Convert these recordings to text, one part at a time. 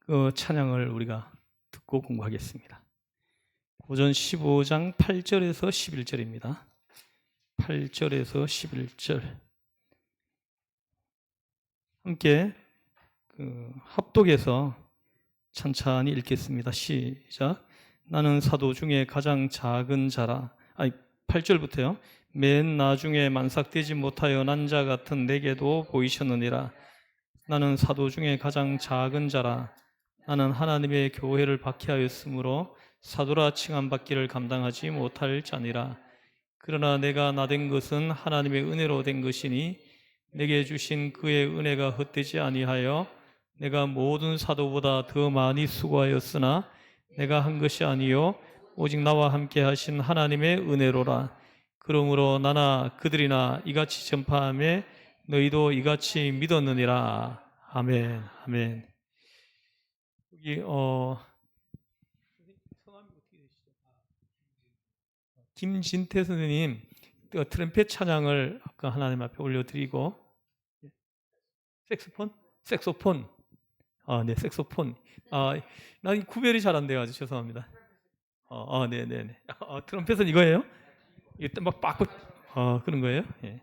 그 찬양을 우리가 듣고 공부하겠습니다. 고전 15장 8절에서 11절입니다. 8절에서 11절 함께 합독해서 찬찬히 읽겠습니다. 시작. 나는 사도 중에 가장 작은 자라. 8절부터요. 맨 나중에 만삭되지 못하여 난 자 같은 내게도 보이셨느니라. 나는 사도 중에 가장 작은 자라. 나는 하나님의 교회를 박해하였으므로 사도라 칭함받기를 감당하지 못할 자니라. 그러나 내가 나된 것은 하나님의 은혜로 된 것이니 내게 주신 그의 은혜가 헛되지 아니하여 내가 모든 사도보다 더 많이 수고하였으나 내가 한 것이 아니요 오직 나와 함께 하신 하나님의 은혜로라. 그러므로 나나 그들이나 이같이 전파하며 너희도 이같이 믿었느니라. 아멘. 아멘. 여기 성함이 어떻게 되시죠? 김진태 선생님 트럼펫 찬양을 아까 하나님 앞에 올려드리고 색소폰. 네, 색소폰. 난 구별이 잘 안 돼요. 아주 죄송합니다. 네네네. 트럼펫은 이거예요? 이게 막 바꿔. 그런 거예요? 예.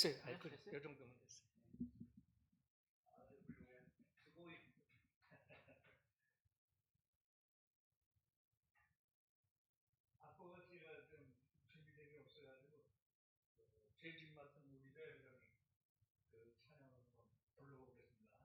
찬양을 듣죠. 이 정도면 됐어요. 아버지가 좀 준비된 게 없어가지고 재직 맡은 우리를 그 찬양을 한번 불러보겠습니다.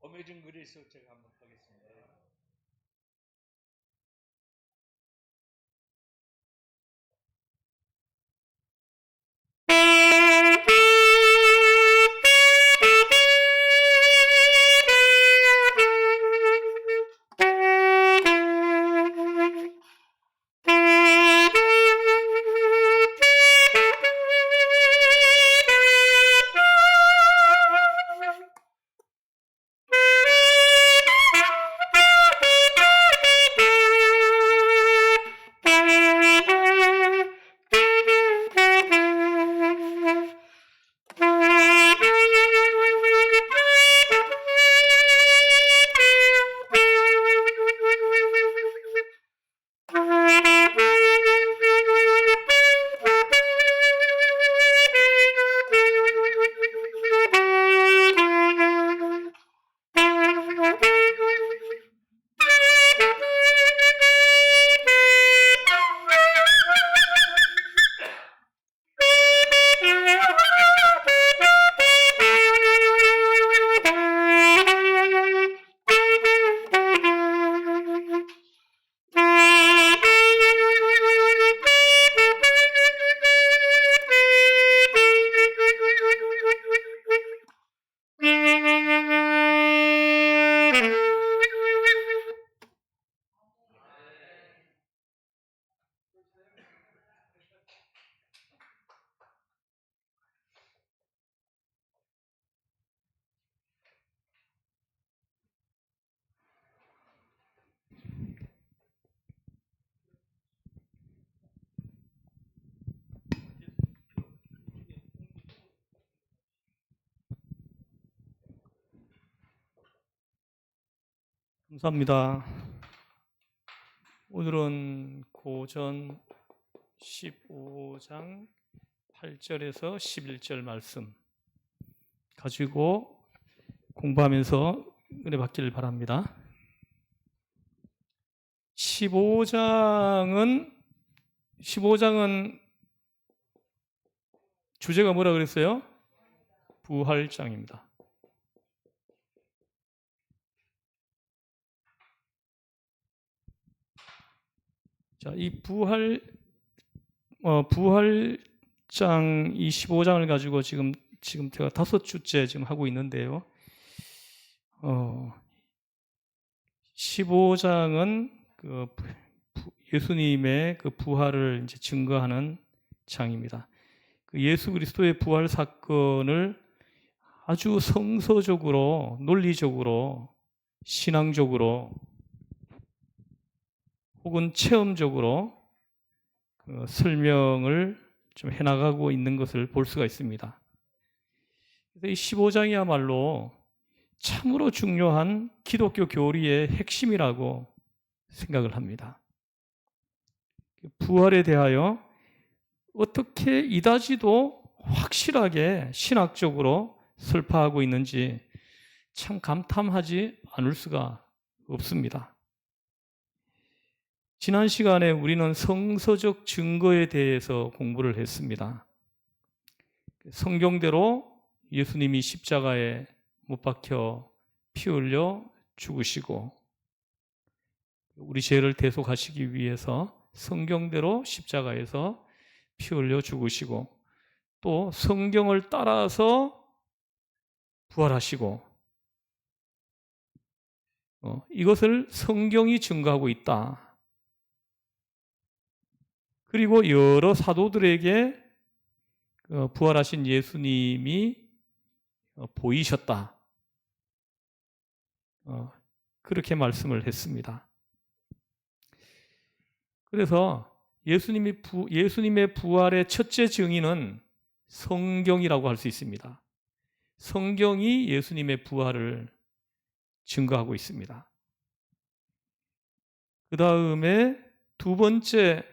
엄혜준 글에서 제가 한번 하겠습니다. 감사합니다. 오늘은 고전 15장 8절에서 11절 말씀 가지고 공부하면서 은혜 받기를 바랍니다. 15장은 주제가 뭐라 그랬어요? 부활장입니다. 자, 이 부활장 이 15장을 가지고 지금 제가 5주째 지금 하고 있는데요. 15장은 예수님의 그 부활을 이제 증거하는 장입니다. 그 예수 그리스도의 부활 사건을 아주 성서적으로, 논리적으로, 신앙적으로 혹은 체험적으로 설명을 좀 해나가고 있는 것을 볼 수가 있습니다. 그래서 이 15장이야말로 참으로 중요한 기독교 교리의 핵심이라고 생각을 합니다. 부활에 대하여 어떻게 이다지도 확실하게 신학적으로 설파하고 있는지 참 감탄하지 않을 수가 없습니다. 지난 시간에 우리는 성서적 증거에 대해서 공부를 했습니다. 성경대로 예수님이 십자가에 못 박혀 피 흘려 죽으시고 우리 죄를 대속하시기 위해서 성경대로 십자가에서 피 흘려 죽으시고 또 성경을 따라서 부활하시고 이것을 성경이 증거하고 있다. 그리고 여러 사도들에게 부활하신 예수님이 보이셨다. 그렇게 말씀을 했습니다. 그래서 예수님의 부활의 첫째 증인은 성경이라고 할 수 있습니다. 성경이 예수님의 부활을 증거하고 있습니다. 그 다음에 두 번째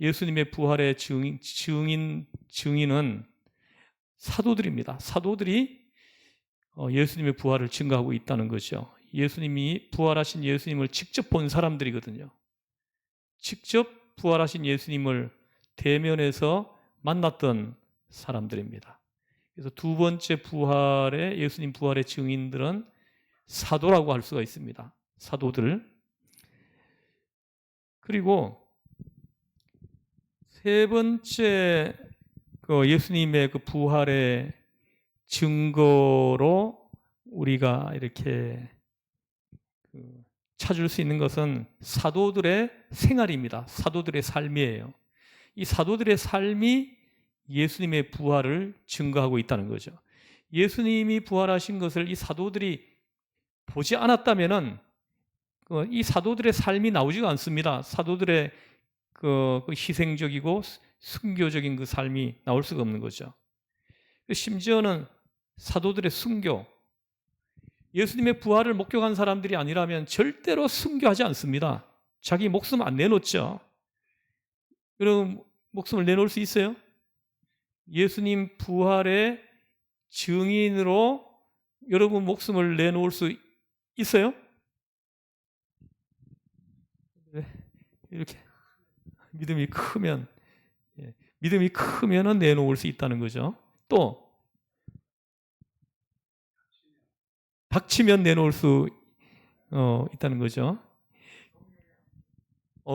예수님의 부활의 증인은 사도들입니다. 사도들이 예수님의 부활을 증거하고 있다는 거죠. 예수님이 부활하신 예수님을 직접 본 사람들이거든요. 직접 부활하신 예수님을 대면해서 만났던 사람들입니다. 그래서 두 번째 예수님 부활의 증인들은 사도라고 할 수가 있습니다. 사도들. 그리고 세 번째 예수님의 그 부활의 증거로 우리가 이렇게 찾을 수 있는 것은 사도들의 생활입니다. 사도들의 삶이에요. 이 사도들의 삶이 예수님의 부활을 증거하고 있다는 거죠. 예수님이 부활하신 것을 이 사도들이 보지 않았다면은 이 사도들의 삶이 나오지가 않습니다. 사도들의 그 희생적이고 순교적인 그 삶이 나올 수가 없는 거죠. 심지어는 사도들의 순교, 예수님의 부활을 목격한 사람들이 아니라면 절대로 순교하지 않습니다. 자기 목숨 안 내놓죠. 여러분 목숨을 내놓을 수 있어요? 예수님 부활의 증인으로 여러분 목숨을 내놓을 수 있어요? 이렇게 믿음이 크면은 내놓을 수 있다는 거죠. 또 닥치면 내놓을 수 있다는 거죠.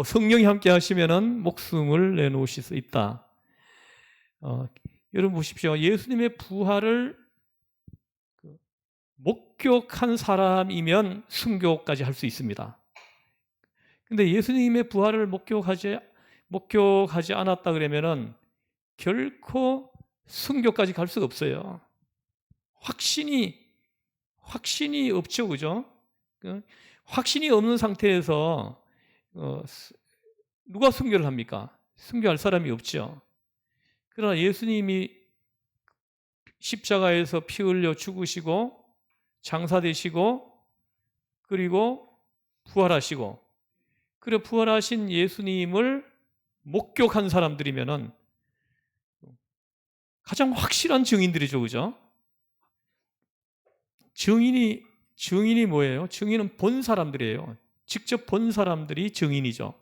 성령이 함께 하시면은 목숨을 내놓으실 수 있다. 여러분 보십시오. 예수님의 부활을 목격한 사람이면 순교까지 할 수 있습니다. 근데 예수님의 부활을 목격하지 않았다 그러면은 결코 순교까지 갈 수가 없어요. 확신이 없죠, 그죠? 확신이 없는 상태에서 누가 순교를 합니까? 순교할 사람이 없죠. 그러나 예수님이 십자가에서 피 흘려 죽으시고 장사되시고 그리고 부활하시고 그리고 부활하신 예수님을 목격한 사람들이면은 가장 확실한 증인들이죠, 그죠? 증인이 뭐예요? 증인은 본 사람들이에요. 직접 본 사람들이 증인이죠.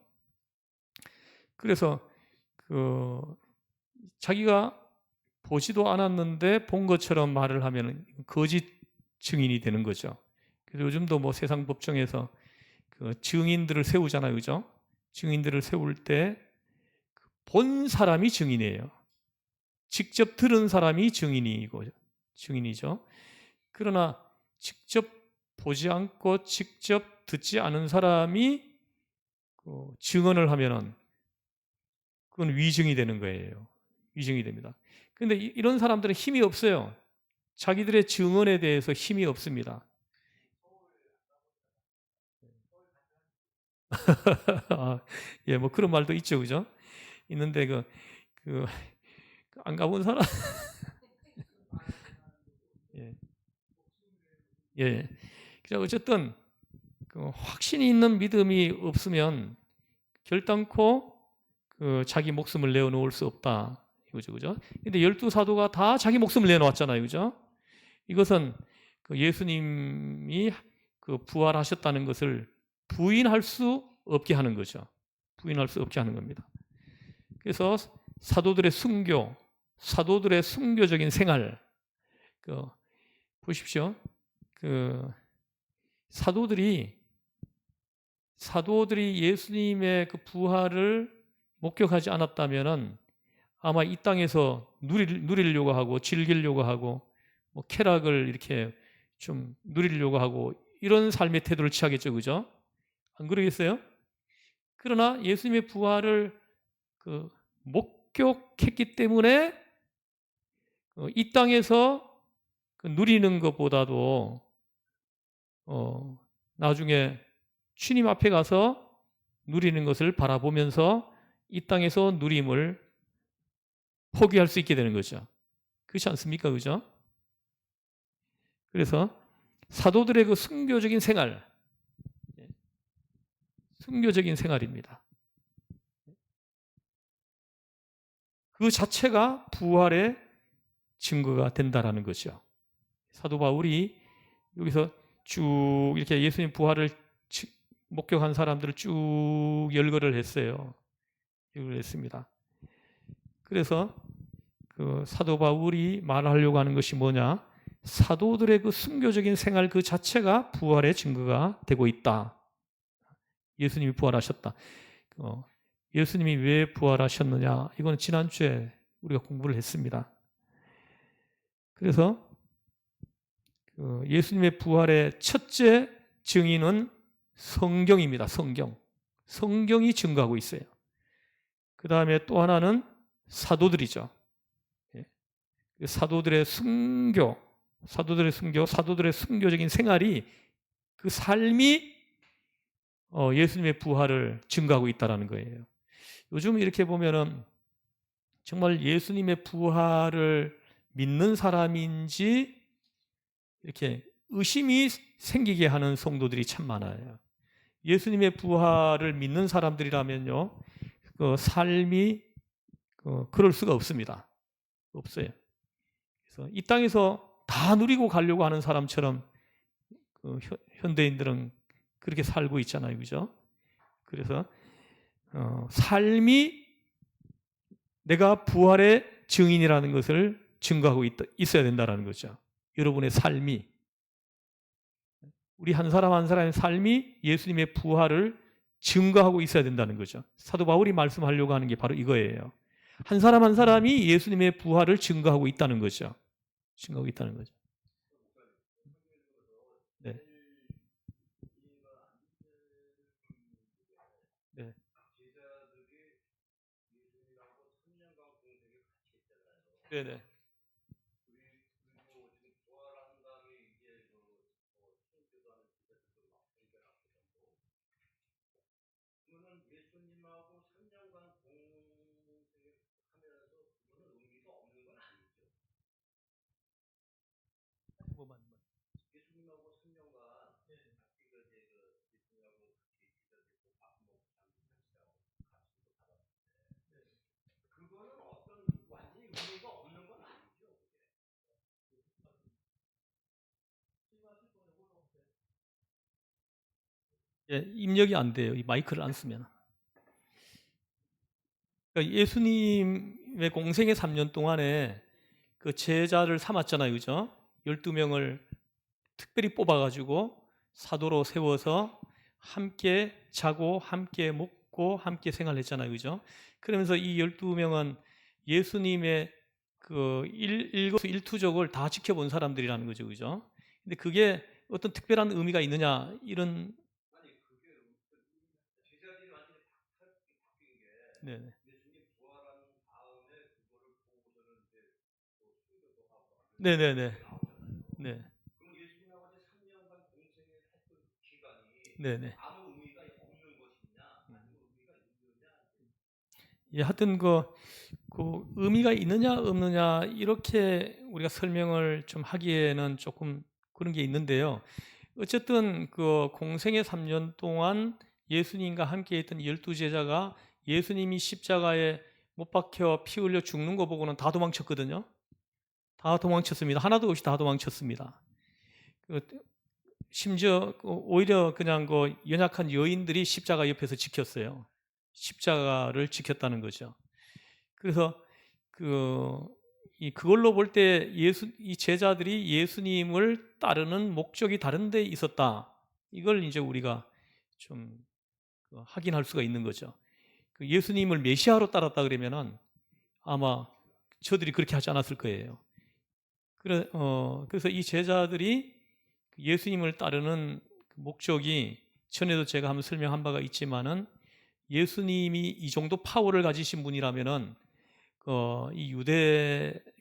그래서 자기가 보지도 않았는데 본 것처럼 말을 하면 거짓 증인이 되는 거죠. 그래서 요즘도 뭐 세상 법정에서 증인들을 세우잖아요, 그죠? 증인들을 세울 때 본 사람이 증인이에요. 직접 들은 사람이 증인이죠. 그러나 직접 보지 않고 직접 듣지 않은 사람이 증언을 하면은 그건 위증이 되는 거예요. 위증이 됩니다. 그런데 이런 사람들은 힘이 없어요. 자기들의 증언에 대해서 힘이 없습니다. 예, 뭐 그런 말도 있죠, 그죠? 있는데 안 가본 사람, 예, 예. 어쨌든 확신이 있는 믿음이 없으면 결단코 자기 목숨을 내어놓을 수 없다. 이거죠, 그죠? 근데 12사도가 다 자기 목숨을 내놓았잖아요, 그죠? 이것은 예수님이 부활하셨다는 것을 부인할 수 없게 하는 거죠. 부인할 수 없게 하는 겁니다. 그래서 사도들의 순교적인 생활, 보십시오. 사도들이 예수님의 부활을 목격하지 않았다면은 아마 이 땅에서 누리려고 하고 즐기려고 하고 뭐 쾌락을 이렇게 좀 누리려고 하고 이런 삶의 태도를 취하겠죠, 그죠? 안 그러겠어요? 그러나 예수님의 부활을 목격했기 때문에 이 땅에서 누리는 것보다도 나중에 주님 앞에 가서 누리는 것을 바라보면서 이 땅에서 누림을 포기할 수 있게 되는 거죠. 그렇지 않습니까? 그죠? 그래서 사도들의 순교적인 생활입니다. 그 자체가 부활의 증거가 된다라는 거죠. 사도 바울이 여기서 쭉 이렇게 예수님 부활을 목격한 사람들을 쭉 열거를 했어요. 열거를 했습니다. 그래서 사도 바울이 말하려고 하는 것이 뭐냐? 사도들의 그 순교적인 생활 그 자체가 부활의 증거가 되고 있다. 예수님이 부활하셨다. 예수님이 왜 부활하셨느냐? 이건 지난주에 우리가 공부를 했습니다. 그래서 예수님의 부활의 첫째 증인은 성경입니다. 성경이 증거하고 있어요. 그 다음에 또 하나는 사도들이죠. 사도들의 순교, 사도들의 순교적인 생활이 그 삶이 예수님의 부활을 증거하고 있다는 거예요. 요즘 이렇게 보면은 정말 예수님의 부활을 믿는 사람인지 이렇게 의심이 생기게 하는 성도들이 참 많아요. 예수님의 부활을 믿는 사람들이라면요, 그 삶이 그럴 수가 없습니다. 없어요. 그래서 이 땅에서 다 누리고 가려고 하는 사람처럼 현대인들은 그렇게 살고 있잖아요, 그죠? 그래서 삶이 내가 부활의 증인이라는 것을 증거하고 있어야 된다는 거죠. 여러분의 삶이, 우리 한 사람 한 사람의 삶이 예수님의 부활을 증거하고 있어야 된다는 거죠. 사도 바울이 말씀하려고 하는 게 바로 이거예요. 한 사람 한 사람이 예수님의 부활을 증거하고 있다는 거죠. 증거하고 있다는 거죠. 네. 네. 네네. 뭐만. 예, 입력이 안 돼요. 이 마이크를 안 쓰면. 그러니까 예수님의 공생의 3년 동안에 그 제자를 삼았잖아요. 그죠? 12명을 특별히 뽑아가지고 사도로 세워서 함께 자고 함께 먹고 함께 생활했잖아요. 그죠? 그러면서 이 12명은 예수님의 그 일거수일투족을 다 지켜본 사람들이라는 거죠. 그죠? 근데 그게 어떤 특별한 의미가 있느냐 이런. 네. 네네네. 네. 네네. 예, 하여튼 그 의미가 있느냐 없느냐 이렇게 우리가 설명을 좀 하기에는 조금 그런 게 있는데요. 어쨌든 그 공생의 3년 동안 예수님과 함께 있던 12제자가 예수님이 십자가에 못 박혀 피 흘려 죽는 거 보고는 다 도망쳤거든요. 다 도망쳤습니다. 하나도 없이 다 도망쳤습니다. 그 심지어 오히려 그냥 그 연약한 여인들이 십자가 옆에서 지켰어요. 십자가를 지켰다는 거죠. 그래서 그걸로 볼 때 이 제자들이 예수님을 따르는 목적이 다른 데 있었다. 이걸 이제 우리가 좀 확인할 수가 있는 거죠. 예수님을 메시아로 따랐다 그러면은 아마 저들이 그렇게 하지 않았을 거예요. 그래서 이 제자들이 예수님을 따르는 목적이 전에도 제가 한번 설명한 바가 있지만은 예수님이 이 정도 파워를 가지신 분이라면은 이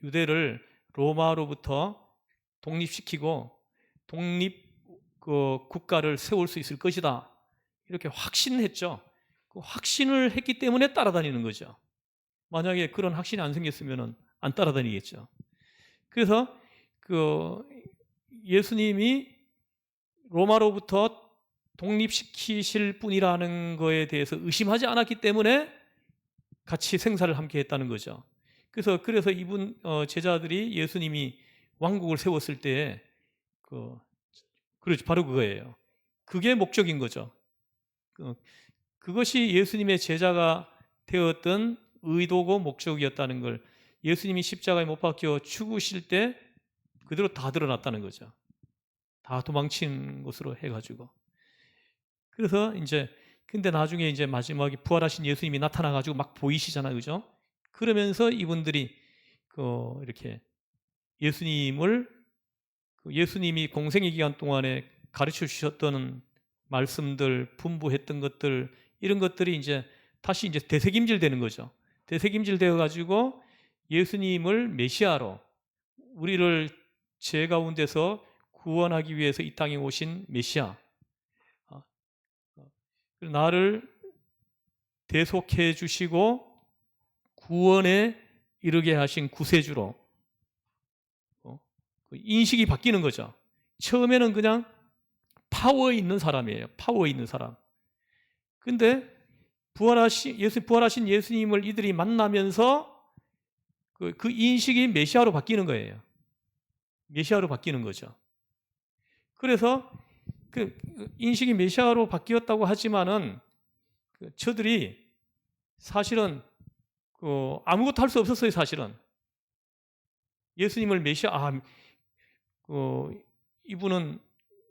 유대를 로마로부터 독립시키고 독립 국가를 세울 수 있을 것이다. 이렇게 확신했죠. 그 확신을 했기 때문에 따라다니는 거죠. 만약에 그런 확신이 안 생겼으면 안 따라다니겠죠. 그래서 예수님이 로마로부터 독립시키실 분이라는 거에 대해서 의심하지 않았기 때문에 같이 생사를 함께 했다는 거죠. 그래서 이분 제자들이 예수님이 왕국을 세웠을 때 그렇죠. 바로 그거예요. 그게 목적인 거죠. 그것이 예수님의 제자가 되었던 의도고 목적이었다는 걸 예수님이 십자가에 못 박혀 죽으실 때 그대로 다 드러났다는 거죠. 다 도망친 것으로 해가지고. 그래서 이제 근데 나중에 이제 마지막에 부활하신 예수님이 나타나가지고 막 보이시잖아요, 그죠? 그러면서 이분들이 이렇게 예수님이 공생의 기간 동안에 가르쳐 주셨던 말씀들, 분부했던 것들, 이런 것들이 이제 다시 이제 되새김질 되는 거죠. 되새김질 되어 가지고 예수님을 메시아로, 우리를 죄 가운데서 구원하기 위해서 이 땅에 오신 메시아, 나를 대속해 주시고 구원에 이르게 하신 구세주로 인식이 바뀌는 거죠. 처음에는 그냥 파워 있는 사람이에요. 파워 있는 사람. 근데 부활하신 예수님을 이들이 만나면서 그 인식이 메시아로 바뀌는 거예요. 메시아로 바뀌는 거죠. 그래서 그 인식이 메시아로 바뀌었다고 하지만은 저들이 사실은 아무것도 할 수 없었어요. 사실은 예수님을 메시아, 이분은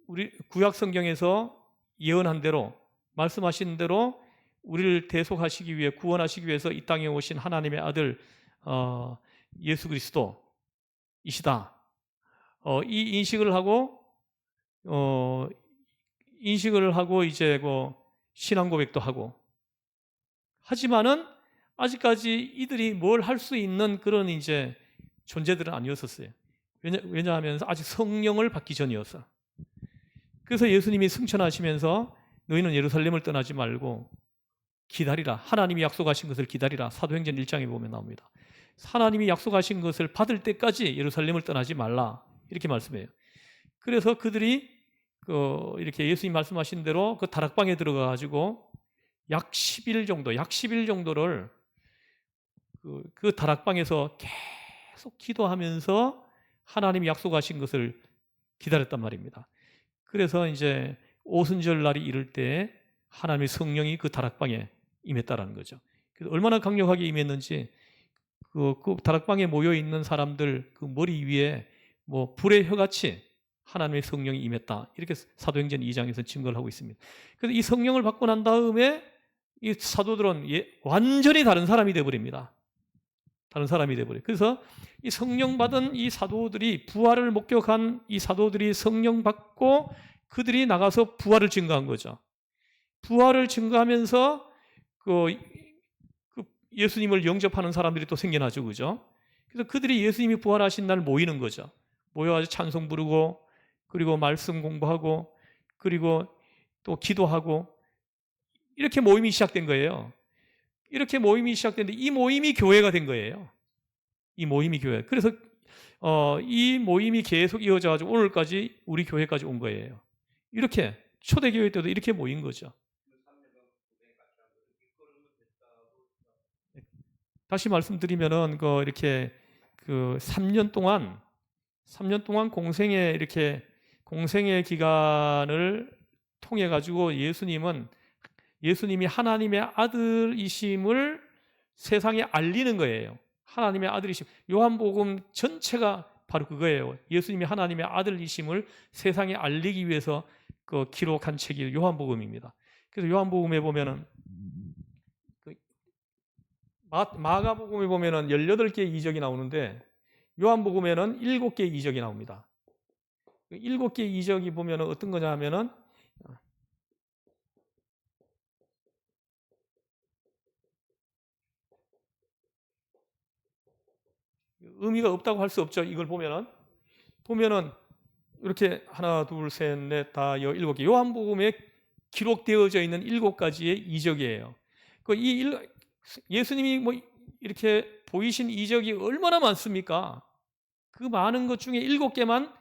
우리 구약 성경에서 예언한 대로, 말씀하신 대로 우리를 대속하시기 위해, 구원하시기 위해서 이 땅에 오신 하나님의 아들 예수 그리스도이시다. 이 인식을 하고 이제 신앙 고백도 하고, 하지만은 아직까지 이들이 뭘 할 수 있는 그런 이제 존재들은 아니었었어요. 왜냐하면 아직 성령을 받기 전이었어. 그래서 예수님이 승천하시면서 너희는 예루살렘을 떠나지 말고 기다리라. 하나님이 약속하신 것을 기다리라. 사도행전 1장에 보면 나옵니다. 하나님이 약속하신 것을 받을 때까지 예루살렘을 떠나지 말라. 이렇게 말씀해요. 그래서 그들이 이렇게 예수님 말씀하신 대로 그 다락방에 들어가 가지고 약 10일 정도를 그 다락방에서 계속 기도하면서 하나님이 약속하신 것을 기다렸단 말입니다. 그래서 이제 오순절 날이 이를 때 하나님의 성령이 그 다락방에 임했다라는 거죠. 그래서 얼마나 강력하게 임했는지 그 다락방에 모여 있는 사람들 그 머리 위에 불의 혀같이 하나님의 성령이 임했다. 이렇게 사도행전 2장에서 증거를 하고 있습니다. 그래서 이 성령을 받고 난 다음에 이 사도들은 완전히 다른 사람이 되어버립니다. 다른 사람이 되어버려요. 그래서 이 성령 받은 이 사도들이, 부활을 목격한 이 사도들이 성령 받고 그들이 나가서 부활을 증거한 거죠. 부활을 증거하면서 예수님을 영접하는 사람들이 또 생겨나죠, 그죠? 그래서 그들이 예수님이 부활하신 날 모이는 거죠. 모여가지고 찬송 부르고, 그리고 말씀 공부하고, 그리고 또 기도하고, 이렇게 모임이 시작된 거예요. 이렇게 모임이 시작됐는데 이 모임이 교회가 된 거예요. 이 모임이 교회. 그래서 이 모임이 계속 이어져가지고 오늘까지 우리 교회까지 온 거예요. 이렇게 초대교회 때도 이렇게 모인 거죠. 다시 말씀드리면은 이렇게 3년 동안 공생의 기간을 통해 가지고 예수님이 하나님의 아들이심을 세상에 알리는 거예요. 하나님의 아들이심. 요한복음 전체가 바로 그거예요. 예수님이 하나님의 아들이심을 세상에 알리기 위해서 기록한 책이 요한복음입니다. 그래서 요한복음에 보면은 마가복음에 보면은 18개의 이적이 나오는데 요한복음에는 7개의 이적이 나옵니다. 7개의 이적이 보면은 어떤 거냐 하면은 의미가 없다고 할 수 없죠. 이걸 보면은 이렇게 하나, 둘, 셋, 넷, 다 7개. 요한복음에 기록되어져 있는 7가지의 이적이에요. 예수님이 이렇게 보이신 이적이 얼마나 많습니까? 그 많은 것 중에 7개만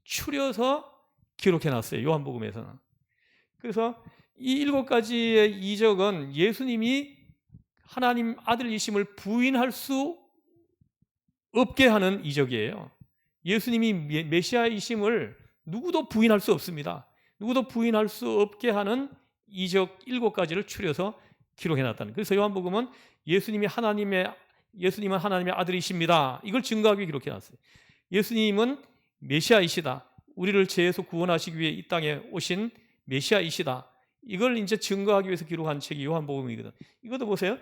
추려서 기록해 놨어요. 요한복음에서는. 그래서 이 7가지의 이적은 예수님이 하나님 아들이심을 부인할 수 없게 하는 이적이에요. 예수님이 메시아이심을 누구도 부인할 수 없습니다. 누구도 부인할 수 없게 하는 이적 7가지를 추려서 기록해 놨다는. 그래서 요한복음은 예수님은 하나님의 아들이십니다. 이걸 증거하기 기록해 놨어요. 예수님은 메시아이시다. 우리를 죄에서 구원하시기 위해 이 땅에 오신 메시아이시다. 이걸 이제 증거하기 위해서 기록한 책이 요한복음이거든. 이것도 보세요.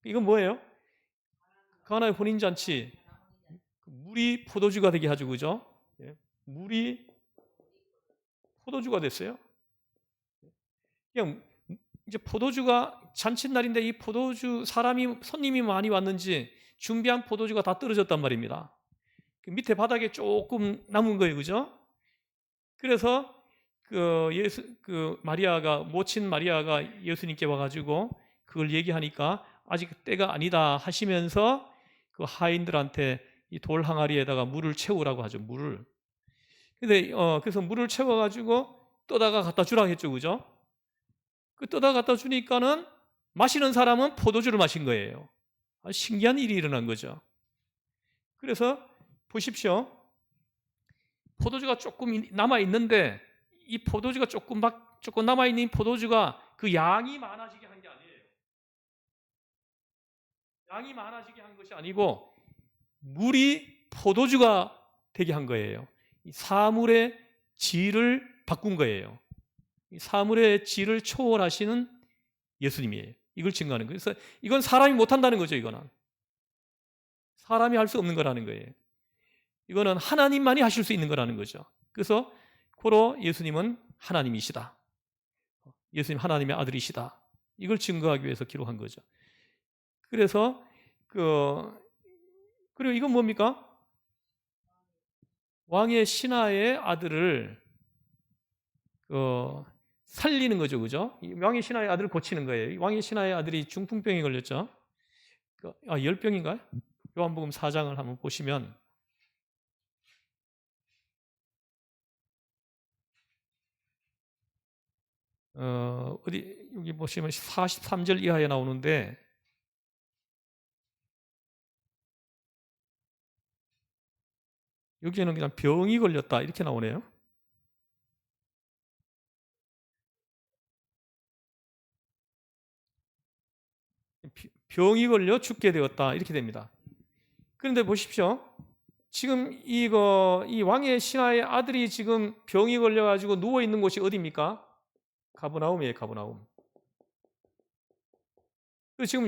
이건 뭐예요? 가나의 혼인잔치. 물이 포도주가 되게 하죠, 그죠? 예. 물이 포도주가 됐어요. 그냥 이제 포도주가 잔칫날인데 이 포도주 손님이 많이 왔는지 준비한 포도주가 다 떨어졌단 말입니다. 그 밑에 바닥에 조금 남은 거예요, 그죠? 그래서 모친 마리아가 예수님께 와가지고 그걸 얘기하니까 아직 때가 아니다 하시면서 그 하인들한테 이 돌 항아리에다가 물을 채우라고 하죠, 물을. 근데 그래서 물을 채워가지고 떠다가 갖다 주라고 했죠, 그죠? 그 떠다 갖다 주니까는 마시는 사람은 포도주를 마신 거예요. 신기한 일이 일어난 거죠. 그래서 보십시오. 포도주가 조금 남아 있는데 이 포도주가 조금 남아 있는 포도주가 그 양이 많아지게 한 게 아니에요. 양이 많아지게 한 것이 아니고 물이 포도주가 되게 한 거예요. 사물의 질을 바꾼 거예요. 사물의 질을 초월하시는 예수님이에요. 이걸 증거하는 거예요. 그래서 이건 사람이 못한다는 거죠. 이거는 사람이 할 수 없는 거라는 거예요. 이거는 하나님만이 하실 수 있는 거라는 거죠. 그래서 고로 예수님은 하나님이시다. 예수님 하나님의 아들이시다. 이걸 증거하기 위해서 기록한 거죠. 그래서 그리고 이건 뭡니까? 왕의 신하의 아들을 살리는 거죠, 그죠? 왕의 신하의 아들을 고치는 거예요. 왕의 신하의 아들이 중풍병에 걸렸죠. 열병인가요? 요한복음 4장을 한번 보시면 여기 보시면 43절 이하에 나오는데 여기에는 그냥 병이 걸렸다 이렇게 나오네요. 병이 걸려 죽게 되었다 이렇게 됩니다. 그런데 보십시오. 지금 이 왕의 신하의 아들이 지금 병이 걸려가지고 누워 있는 곳이 어디입니까? 가버나움이에요, 가버나움. 지금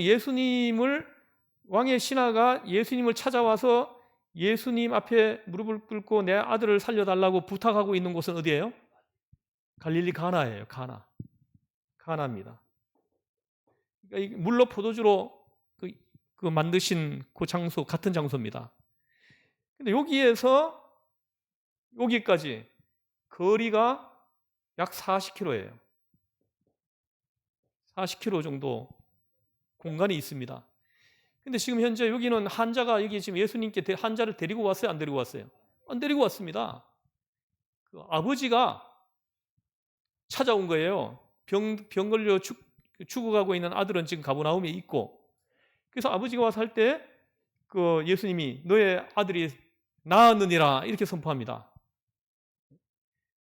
왕의 신하가 예수님을 찾아와서 예수님 앞에 무릎을 꿇고 내 아들을 살려달라고 부탁하고 있는 곳은 어디예요? 갈릴리 가나예요, 가나입니다. 그러니까 물로 포도주로 만드신 그 장소, 같은 장소입니다. 근데 여기에서 여기까지 거리가 약 40km예요. 40km 정도 공간이 있습니다. 근데 지금 현재 여기는 환자가 여기 지금 예수님께 환자를 데리고 왔어요? 안 데리고 왔어요? 안 데리고 왔습니다. 그 아버지가 찾아온 거예요. 병 걸려 죽어가고 있는 아들은 지금 가버나움에 있고, 그래서 아버지가 와서 할 때 예수님이 너의 아들이 나았느니라 이렇게 선포합니다.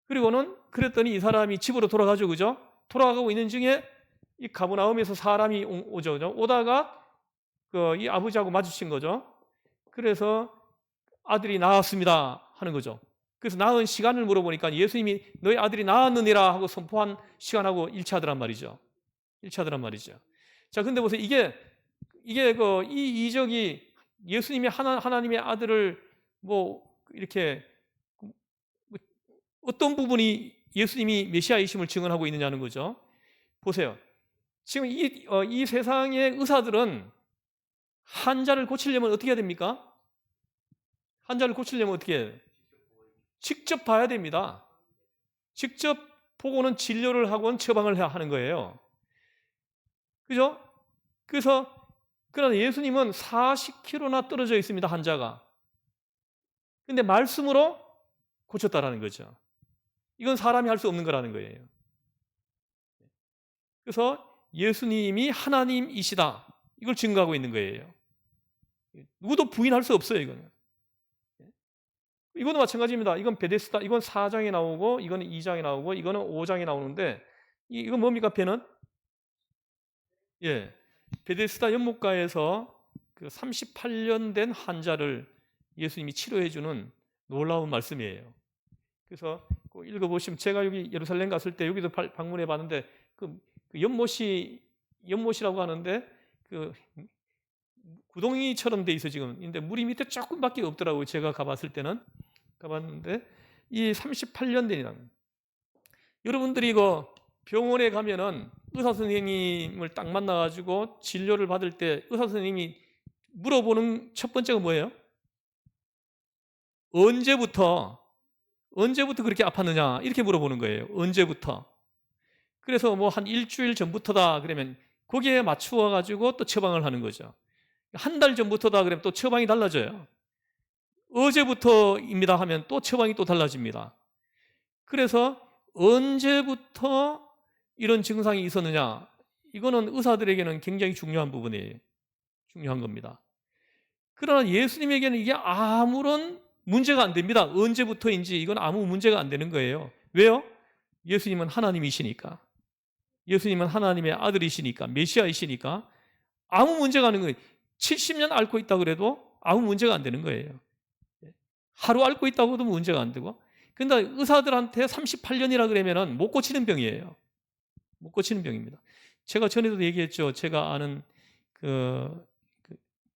그리고는 그랬더니 이 사람이 집으로 돌아가죠, 그죠? 돌아가고 있는 중에 이 가버나움에서 사람이 오죠, 그죠? 오다가 이 아버지하고 마주친 거죠. 그래서 아들이 나았습니다 하는 거죠. 그래서 낳은 시간을 물어보니까 예수님이 너희 아들이 나았느니라 하고 선포한 시간하고 일치하더란 말이죠. 자, 근데 보세요. 이게 이 이적이 예수님이 하나님의 아들을 이렇게 어떤 부분이 예수님이 메시아이심을 증언하고 있느냐는 거죠. 보세요. 지금 이 세상의 의사들은 환자를 고치려면 어떻게 해야 됩니까? 환자를 고치려면 어떻게 해요? 직접 봐야 됩니다. 직접 보고는 진료를 하고는 처방을 하는 거예요. 그죠? 그러나 예수님은 40km나 떨어져 있습니다, 환자가. 근데 말씀으로 고쳤다라는 거죠. 이건 사람이 할 수 없는 거라는 거예요. 그래서 예수님이 하나님이시다. 이걸 증거하고 있는 거예요. 누구도 부인할 수 없어요, 이거는. 이거도 마찬가지입니다. 이건 베데스다. 이건 4장에 나오고, 이거는 2장에 나오고, 이거는 5장에 나오는데, 이건 뭡니까, 배는? 예. 베데스다 연못가에서 38년 된 환자를 예수님이 치료해주는 놀라운 말씀이에요. 그래서 꼭 읽어보시면, 제가 여기 예루살렘 갔을 때 여기도 방문해 봤는데 그 연못이라고 하는데 그 구덩이처럼 돼 있어 지금. 근데 물이 밑에 조금밖에 없더라고요. 제가 가봤을 때는. 가봤는데 이 38년 된이라. 여러분들이 이거 병원에 가면은 의사 선생님을 딱 만나가지고 진료를 받을 때 의사 선생님이 물어보는 첫 번째가 뭐예요? 언제부터 그렇게 아팠느냐? 이렇게 물어보는 거예요. 언제부터. 그래서 뭐 한 일주일 전부터다 그러면 거기에 맞추어 가지고 또 처방을 하는 거죠. 한 달 전부터다 그러면 또 처방이 달라져요. 어제부터입니다 하면 또 처방이 또 달라집니다. 그래서 언제부터 이런 증상이 있었느냐, 이거는 의사들에게는 굉장히 중요한 부분이에요. 중요한 겁니다. 그러나 예수님에게는 이게 아무런 문제가 안 됩니다. 언제부터인지 이건 아무 문제가 안 되는 거예요. 왜요? 예수님은 하나님이시니까. 예수님은 하나님의 아들이시니까, 메시아이시니까 아무 문제가 안 되는 거예요. 70년 앓고 있다 그래도 아무 문제가 안 되는 거예요. 하루 앓고 있다고 해도 문제가 안 되고. 근데 의사들한테 38년이라 그러면은 못 고치는 병이에요. 못 고치는 병입니다. 제가 전에도 얘기했죠. 제가 아는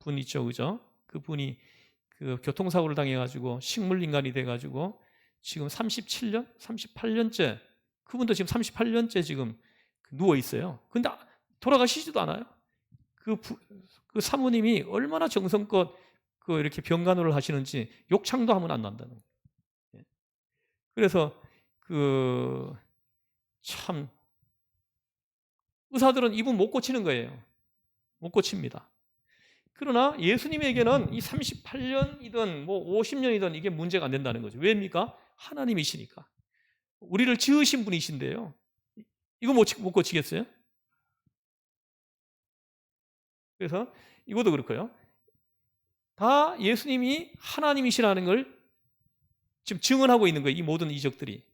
분 있죠, 그죠? 그 분이 그 교통사고를 당해가지고 식물인간이 돼가지고 지금 37년, 38년째, 그분도 지금 38년째 지금 누워 있어요. 근데 돌아가시지도 않아요. 그 사모님이 얼마나 정성껏 이렇게 병간호를 하시는지 욕창도 하면 안 난다는 거예요. 그래서 참 의사들은 이분 못 고치는 거예요. 못 고칩니다. 그러나 예수님에게는 이 38년이든 뭐 50년이든 이게 문제가 안 된다는 거죠. 왜입니까? 하나님이시니까. 우리를 지으신 분이신데요. 이거 못 고치겠어요? 그래서 이것도 그렇고요. 다 예수님이 하나님이시라는 걸 지금 증언하고 있는 거예요. 이 모든 이적들이.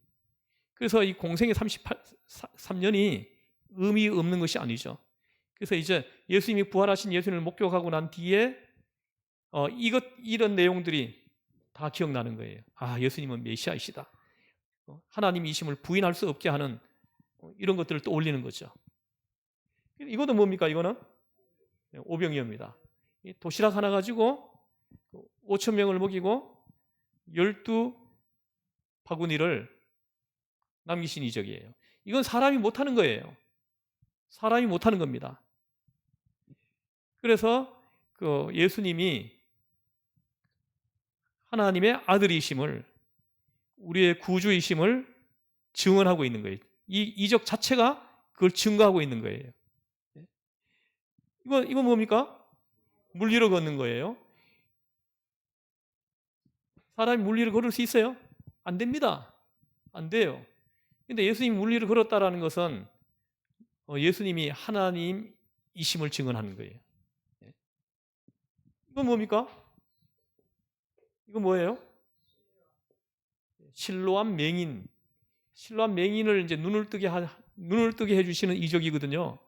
그래서 이 공생의 38년이 의미 없는 것이 아니죠. 그래서 이제 예수님이 부활하신 예수님을 목격하고 난 뒤에 이런 내용들이 다 기억나는 거예요. 아, 예수님은 메시아이시다. 하나님이심을 부인할 수 없게 하는 이런 것들을 또 올리는 거죠. 이것도 뭡니까? 이거는 오병이어입니다. 도시락 하나 가지고 5천 명을 먹이고 12바구니를 남기신 이적이에요. 이건 사람이 못하는 거예요. 사람이 못하는 겁니다. 그래서 예수님이 하나님의 아들이심을, 우리의 구주이심을 증언하고 있는 거예요. 이 이적 자체가 그걸 증거하고 있는 거예요. 이건 뭡니까? 물 위로 걷는 거예요. 사람이 물 위를 걸을 수 있어요? 안 됩니다. 안 돼요. 근데 예수님이 물 위를 걸었다라는 것은 예수님이 하나님이심을 증언하는 거예요. 이건 뭡니까? 이건 뭐예요? 실로암 맹인. 실로암 맹인을 이제 눈을 뜨게 해주시는 이적이거든요.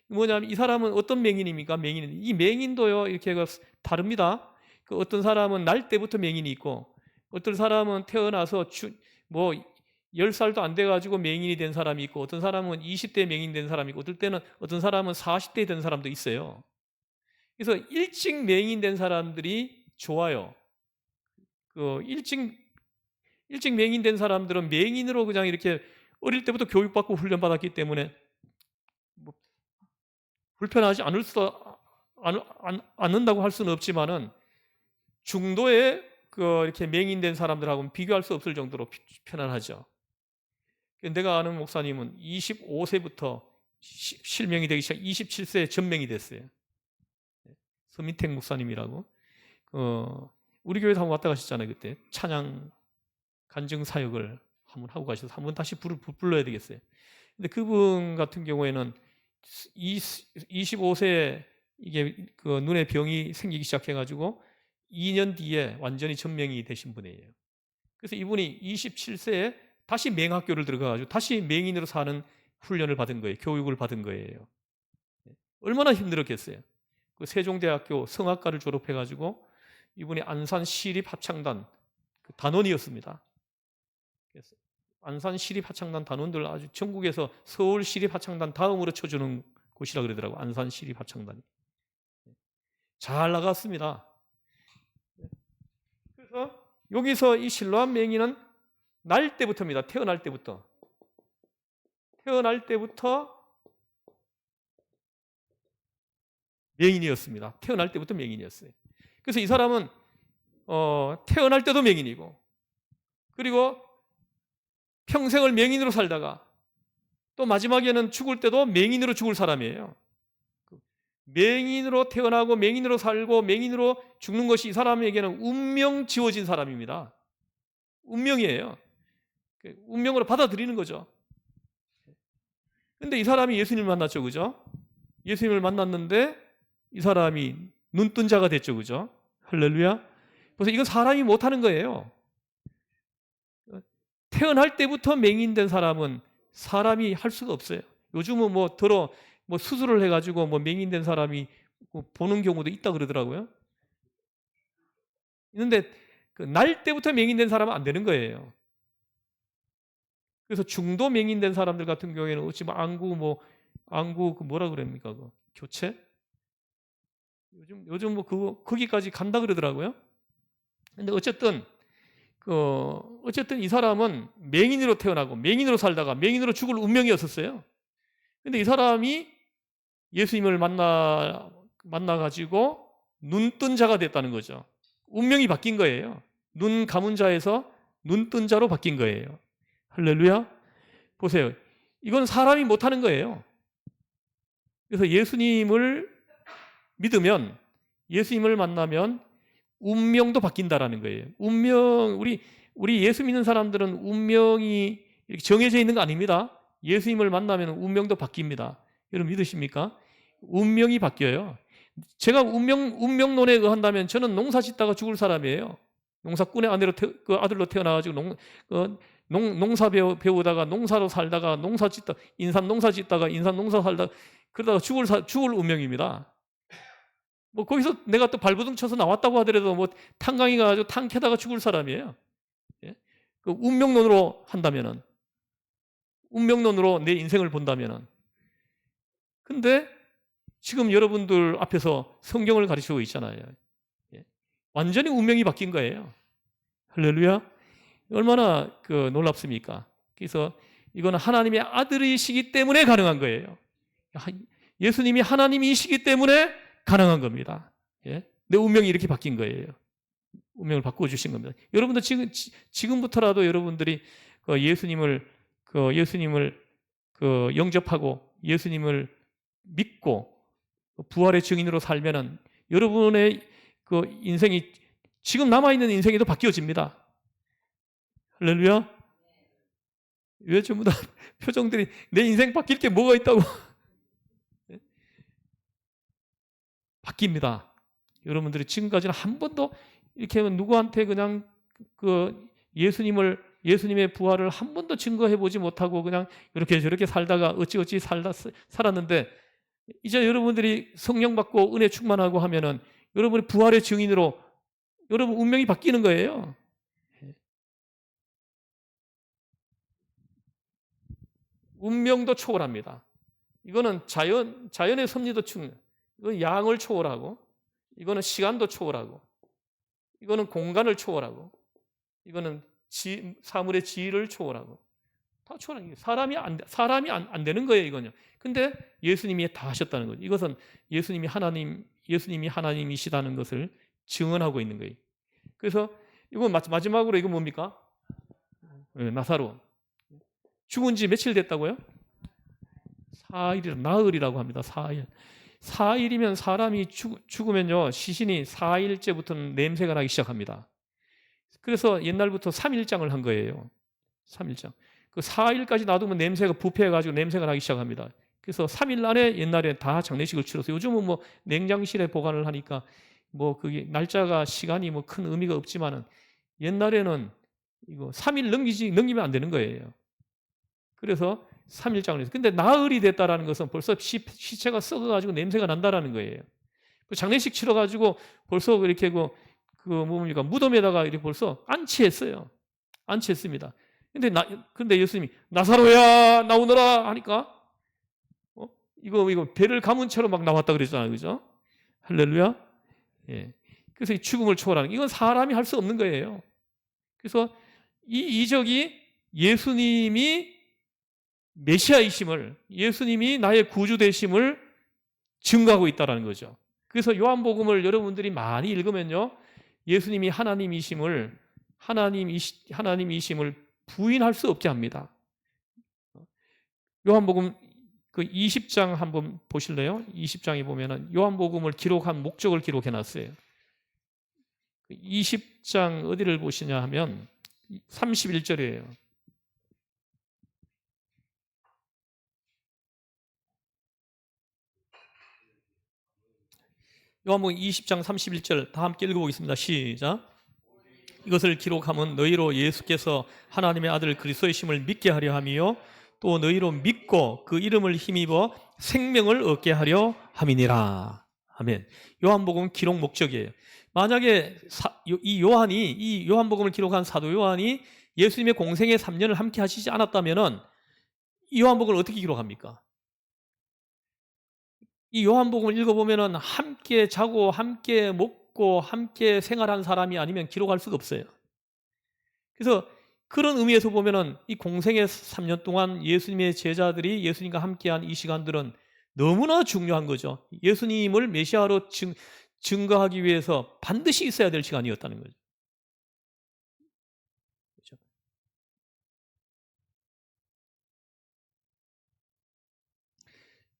뭐냐면 이 사람은 어떤 맹인입니까? 이 맹인도요, 이렇게 다릅니다. 어떤 사람은 날 때부터 맹인이 있고, 어떤 사람은 태어나서 10살도 안 돼가지고 맹인이 된 사람이 있고, 어떤 사람은 20대 맹인 된 사람이 있고, 어떤 사람은 40대 된 사람도 있어요. 그래서 일찍 맹인 된 사람들이 좋아요. 일찍 맹인 된 사람들은 맹인으로 그냥 이렇게 어릴 때부터 교육받고 훈련받았기 때문에 불편하지 않는다고 할 수는 없지만은 중도에 이렇게 맹인된 사람들하고는 비교할 수 없을 정도로 편안하죠. 내가 아는 목사님은 25세부터 실명이 되기 시작 27세에 전명이 됐어요. 서민택 목사님이라고. 우리 교회도 한번 왔다 가셨잖아요. 그때 찬양 간증 사역을 한번 하고 가셔서 한번 다시 불러야 되겠어요. 근데 그분 같은 경우에는 25세에 이게 눈에 병이 생기기 시작해가지고 2년 뒤에 완전히 전명이 되신 분이에요. 그래서 이분이 27세에 다시 맹학교를 들어가가지고 다시 맹인으로 사는 훈련을 받은 거예요. 교육을 받은 거예요. 얼마나 힘들었겠어요. 세종대학교 성악과를 졸업해가지고 이분이 안산 시립합창단 단원이었습니다. 그래서 안산 시립하창단 단원들 아주 전국에서 서울 시립하창단 다음으로 쳐주는 곳이라 그러더라고. 안산 시립하창단이 잘 나갔습니다. 그래서 여기서 이 실로암 맹인은 날 때부터입니다. 태어날 때부터 맹인이었습니다. 태어날 때부터 맹인이었어요. 그래서 이 사람은 태어날 때도 맹인이고, 그리고 평생을 맹인으로 살다가 또 마지막에는 죽을 때도 맹인으로 죽을 사람이에요. 맹인으로 태어나고 맹인으로 살고 맹인으로 죽는 것이 이 사람에게는 운명 지어진 사람입니다. 운명이에요. 운명으로 받아들이는 거죠. 근데 이 사람이 예수님을 만났죠, 그죠? 예수님을 만났는데 이 사람이 눈뜬 자가 됐죠, 그죠? 할렐루야. 그래서 이건 사람이 못하는 거예요. 태어날 때부터 맹인된 사람은 사람이 할 수가 없어요. 요즘은 수술을 해가지고 맹인된 사람이 보는 경우도 있다 그러더라고요. 그런데 날 때부터 맹인된 사람은 안 되는 거예요. 그래서 중도 맹인된 사람들 같은 경우에는 어찌 안구 뭐라 그럽니까? 교체? 요즘 거기까지 간다 그러더라고요. 근데 어쨌든 이 사람은 맹인으로 태어나고 맹인으로 살다가 맹인으로 죽을 운명이었었어요. 근데 이 사람이 예수님을 만나가지고 눈뜬 자가 됐다는 거죠. 운명이 바뀐 거예요. 눈 감은 자에서 눈뜬 자로 바뀐 거예요. 할렐루야. 보세요. 이건 사람이 못하는 거예요. 그래서 예수님을 믿으면, 예수님을 만나면 운명도 바뀐다라는 거예요. 우리 예수 믿는 사람들은 운명이 이렇게 정해져 있는 거 아닙니다. 예수님을 만나면 운명도 바뀝니다. 여러분 믿으십니까? 운명이 바뀌어요. 제가 운명론에 의한다면 저는 농사 짓다가 죽을 사람이에요. 농사꾼의 아들로 태어나가지고 농사 배우다가 농사로 살다가 인삼 농사 짓다가 인삼 농사 살다가 그러다가 죽을 운명입니다. 거기서 내가 또 발버둥 쳐서 나왔다고 하더라도 탄광이 가지고 탄 캐다가 죽을 사람이에요. 예? 운명론으로 한다면은, 운명론으로 내 인생을 본다면은. 근데 지금 여러분들 앞에서 성경을 가르치고 있잖아요. 예? 완전히 운명이 바뀐 거예요. 할렐루야. 얼마나 놀랍습니까? 그래서 이거는 하나님의 아들이시기 때문에 가능한 거예요. 예수님이 하나님이시기 때문에 가능한 겁니다. 예? 내 운명이 이렇게 바뀐 거예요. 운명을 바꿔주신 겁니다. 여러분들 지금부터라도 여러분들이 예수님을 영접하고 예수님을 믿고 부활의 증인으로 살면은 여러분의 인생이, 지금 남아있는 인생이 더 바뀌어집니다. 할렐루야. 왜 전부 다 표정들이 내 인생 바뀔 게 뭐가 있다고. 바뀝니다. 여러분들이 지금까지는 한 번도 이렇게 누구한테 그냥 예수님의 부활을 한 번도 증거해 보지 못하고 그냥 이렇게 저렇게 살다가 어찌 살았는데, 이제 여러분들이 성령 받고 은혜 충만하고 하면은 여러분의 부활의 증인으로 여러분 운명이 바뀌는 거예요. 운명도 초월합니다. 이거는 자연의 섭리도 이건 양을 초월하고, 이거는 시간도 초월하고, 이거는 공간을 초월하고, 이거는 사물의 지위를 초월하고, 다 초월하는 거예요. 사람이 안 되는 거예요, 이거는요. 근데 예수님이 다 하셨다는 거죠. 이것은 예수님이 하나님이시다는 것을 증언하고 있는 거예요. 그래서 이건 마지막으로 이거 뭡니까? 나사로. 죽은 지 며칠 됐다고요? 4일이라, 나흘이라고 합니다. 4일. 4일이면 사람이 죽으면요, 시신이 4일째부터는 냄새가 나기 시작합니다. 그래서 옛날부터 3일장을 한 거예요. 3일장. 그 4일까지 놔두면 냄새가 부패해가지고 냄새가 나기 시작합니다. 그래서 3일 안에 옛날에 다 장례식을 치러서, 요즘은 냉장실에 보관을 하니까 그게 날짜가, 시간이 큰 의미가 없지만은 옛날에는 이거 3일 넘기면 안 되는 거예요. 그래서 3일장을 했어요. 근데 나흘이 됐다라는 것은 벌써 시체가 썩어가지고 냄새가 난다라는 거예요. 장례식 치러가지고 벌써 이렇게 뭡니까? 무덤에다가 이렇게 벌써 안치했어요. 안치했습니다. 근데 예수님이 나사로야 나오너라 하니까 이거 배를 감은 채로 막 나왔다 그랬잖아요. 그죠? 할렐루야. 예. 그래서 이 죽음을 초월하는 이건 사람이 할 수 없는 거예요. 그래서 이 이적이 예수님이 메시아이심을, 예수님이 나의 구주 되심을 증거하고 있다는 거죠. 그래서 요한복음을 여러분들이 많이 읽으면요, 예수님이 하나님이심을 부인할 수 없게 합니다. 요한복음 그 20장 한번 보실래요? 20장에 보면은 요한복음을 기록한 목적을 기록해 놨어요. 20장 어디를 보시냐 하면 31절이에요. 요한복음 20장 31절 다 함께 읽어보겠습니다. 시작. 이것을 기록함은 너희로 예수께서 하나님의 아들 그리스도이심을 믿게 하려 함이요 또 너희로 믿고 그 이름을 힘입어 생명을 얻게 하려 함이니라. 아멘. 요한복음 기록 목적이에요. 만약에 이 요한복음을 기록한 사도 요한이 예수님의 공생의 3년을 함께 하시지 않았다면은 이 요한복음을 어떻게 기록합니까? 이 요한복음을 읽어보면은 함께 자고 함께 먹고 함께 생활한 사람이 아니면 기록할 수가 없어요. 그래서 그런 의미에서 보면은 이 공생의 3년 동안 예수님의 제자들이 예수님과 함께한 이 시간들은 너무나 중요한 거죠. 예수님을 메시아로 증거하기 위해서 반드시 있어야 될 시간이었다는 거죠. 그렇죠?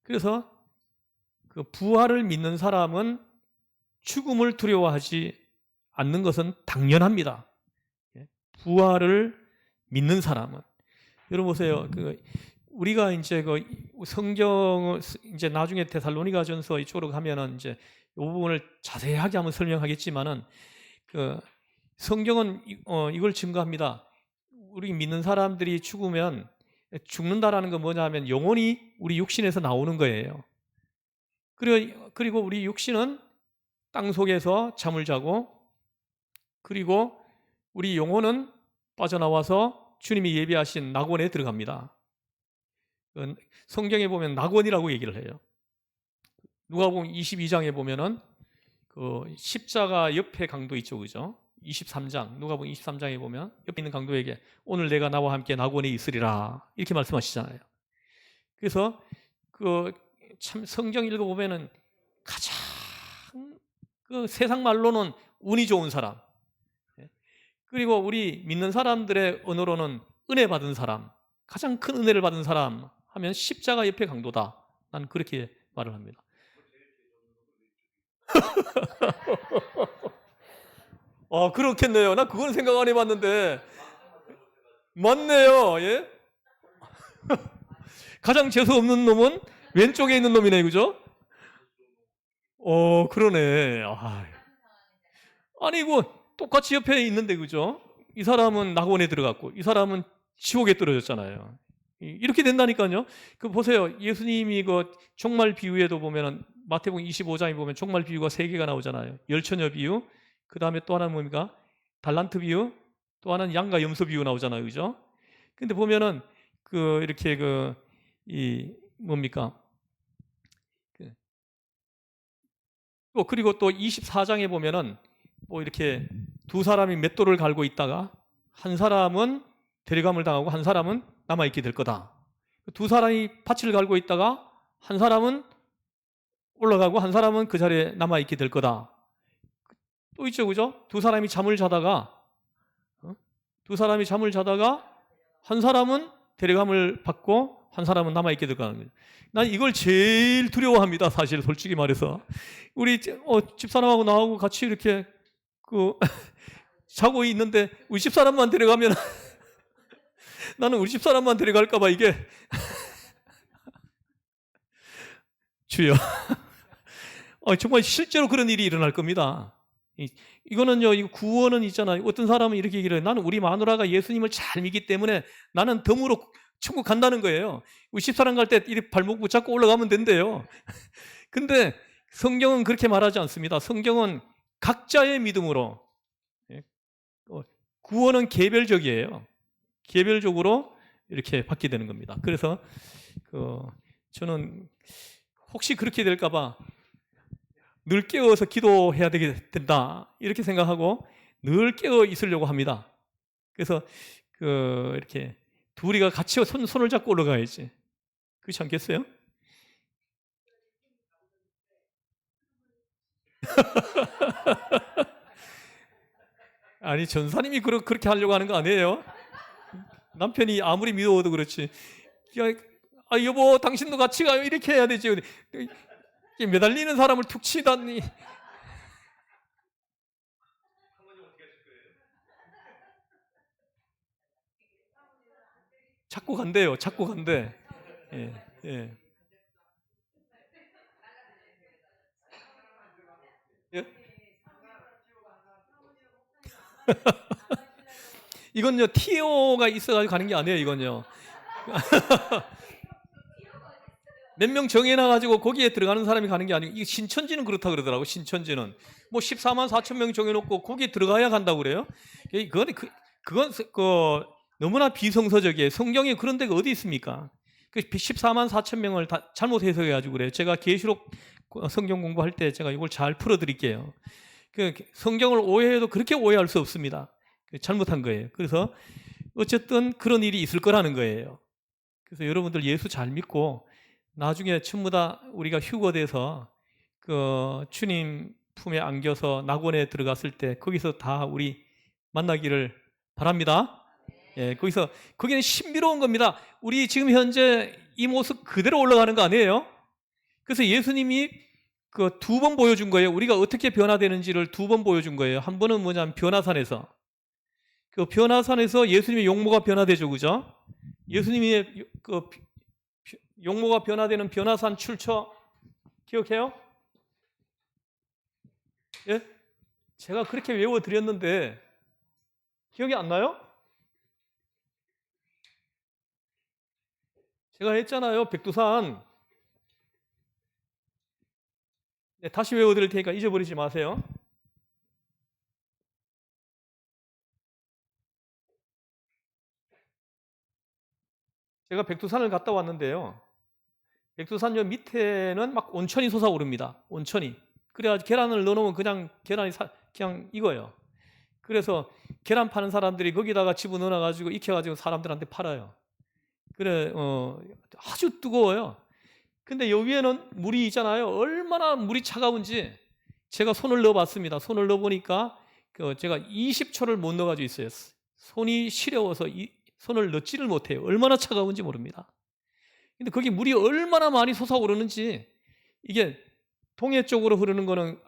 그래서 그 부활을 믿는 사람은 죽음을 두려워하지 않는 것은 당연합니다. 부활을 믿는 사람은. 여러분 보세요. 우리가 이제 성경을 이제 나중에 데살로니가전서 이쪽으로 가면은 이제 이 부분을 자세하게 한번 설명하겠지만은 성경은 이걸 증거합니다. 우리 믿는 사람들이 죽으면 죽는다라는 건 뭐냐면 영혼이 우리 육신에서 나오는 거예요. 그리고 우리 육신은 땅 속에서 잠을 자고 그리고 우리 영혼은 빠져나와서 주님이 예비하신 낙원에 들어갑니다. 성경에 보면 낙원이라고 얘기를 해요. 누가복음 22장에 보면은 그 십자가 옆에 강도 있죠, 그죠? 23장 누가복음 23장에 보면 옆에 있는 강도에게 오늘 내가 나와 함께 낙원에 있으리라 이렇게 말씀하시잖아요. 그래서 참 성경 읽어보면은 가장 세상 말로는 운이 좋은 사람, 그리고 우리 믿는 사람들의 언어로는 은혜 받은 사람, 가장 큰 은혜를 받은 사람 하면 십자가 옆에 강도다. 난 그렇게 말을 합니다. 그렇겠네요. 나 그건 생각 안 해봤는데 맞네요. 예? 가장 재수 없는 놈은 왼쪽에 있는 놈이네, 그죠? 그러네. 아니 이거 똑같이 옆에 있는데, 그죠? 이 사람은 낙원에 들어갔고 이 사람은 지옥에 떨어졌잖아요. 이렇게 된다니까요. 보세요. 예수님이 종말 비유에도 보면은 마태복음 25장에 보면 종말 비유가 3개가 나오잖아요. 열처녀 비유, 그 다음에 또 하나는 뭡니까? 달란트 비유, 또 하나는 양과 염소 비유 나오잖아요, 그죠? 근데 보면은 이렇게 뭡니까? 그리고 또 24장에 보면은 이렇게 두 사람이 맷돌을 갈고 있다가 한 사람은 데려감을 당하고 한 사람은 남아있게 될 거다. 두 사람이 밭을 갈고 있다가 한 사람은 올라가고 한 사람은 그 자리에 남아있게 될 거다. 또 있죠, 그죠? 두 사람이 잠을 자다가 한 사람은 데려감을 받고 한 사람은 남아있게 될 거다. 난 이걸 제일 두려워합니다, 사실 솔직히 말해서. 우리 집사람하고 나하고 같이 이렇게 자고 있는데 우리 집사람만 데려가면 나는 우리 집사람만 데려갈까 봐 이게 주여. 정말 실제로 그런 일이 일어날 겁니다. 이거는요, 이 구원은 있잖아요. 어떤 사람은 이렇게 얘기를 해요. 나는 우리 마누라가 예수님을 잘 믿기 때문에 나는 덤으로 천국 간다는 거예요. 우리 집사람 갈 때 이렇게 발목 붙잡고 올라가면 된대요. 근데 성경은 그렇게 말하지 않습니다. 성경은 각자의 믿음으로 구원은 개별적이에요. 개별적으로 이렇게 받게 되는 겁니다. 그래서 저는 혹시 그렇게 될까봐 늘 깨어서 기도해야 된다 이렇게 생각하고 늘 깨어 있으려고 합니다. 그래서 이렇게 둘이가 같이 손을 잡고 올라가야지. 그렇지 않겠어요? 아니 전사님이 그렇게 하려고 하는 거 아니에요? 남편이 아무리 미워도 그렇지. 야, 여보 당신도 같이 가요 이렇게 해야 되지. 매달리는 사람을 툭 치다니. 자꾸 간대요. 자꾸 간대. 예, 예. 예? 이건요 TO가 있어가지고 가는 게 아니에요. 이건요 몇 명 정해놔가지고 거기에 들어가는 사람이 가는 게 아니고 이 신천지는 그렇다 그러더라고. 신천지는 뭐 14만 4천 명 정해놓고 거기에 들어가야 간다고 그래요. 그건 너무나 비성서적이에요. 성경에 그런 데가 어디 있습니까? 14만 4천 명을 다 잘못 해석해가지고 그래요. 제가 계시록 성경 공부할 때 제가 이걸 잘 풀어드릴게요. 성경을 오해해도 그렇게 오해할 수 없습니다. 잘못한 거예요. 그래서 어쨌든 그런 일이 있을 거라는 거예요. 그래서 여러분들 예수 잘 믿고 나중에 전부 다 우리가 휴거돼서 주님 품에 안겨서 낙원에 들어갔을 때 거기서 다 우리 만나기를 바랍니다. 예, 거기는 신비로운 겁니다. 우리 지금 현재 이 모습 그대로 올라가는 거 아니에요? 그래서 예수님이 두 번 보여준 거예요. 우리가 어떻게 변화되는지를 두 번 보여준 거예요. 한 번은 뭐냐면 변화산에서. 변화산에서 예수님의 용모가 변화되죠. 그죠? 예수님의 용모가 변화되는 변화산 출처 기억해요? 예? 제가 그렇게 외워드렸는데 기억이 안 나요? 제가 했잖아요. 백두산. 네, 다시 외워드릴 테니까 잊어버리지 마세요. 제가 백두산을 갔다 왔는데요. 백두산 저 밑에는 막 온천이 솟아오릅니다. 온천이. 그래가지고 계란을 넣어놓으면 그냥 계란이 그냥 익어요. 그래서 계란 파는 사람들이 거기다가 집어넣어가지고 익혀가지고 사람들한테 팔아요. 그래, 아주 뜨거워요. 근데 여기에는 물이 있잖아요. 얼마나 물이 차가운지 제가 손을 넣어봤습니다. 손을 넣어보니까 제가 20초를 못 넣어가지고 있어요. 손이 시려워서 손을 넣지를 못해요. 얼마나 차가운지 모릅니다. 근데 거기 물이 얼마나 많이 솟아오르는지 이게 동해 쪽으로 흐르는 거는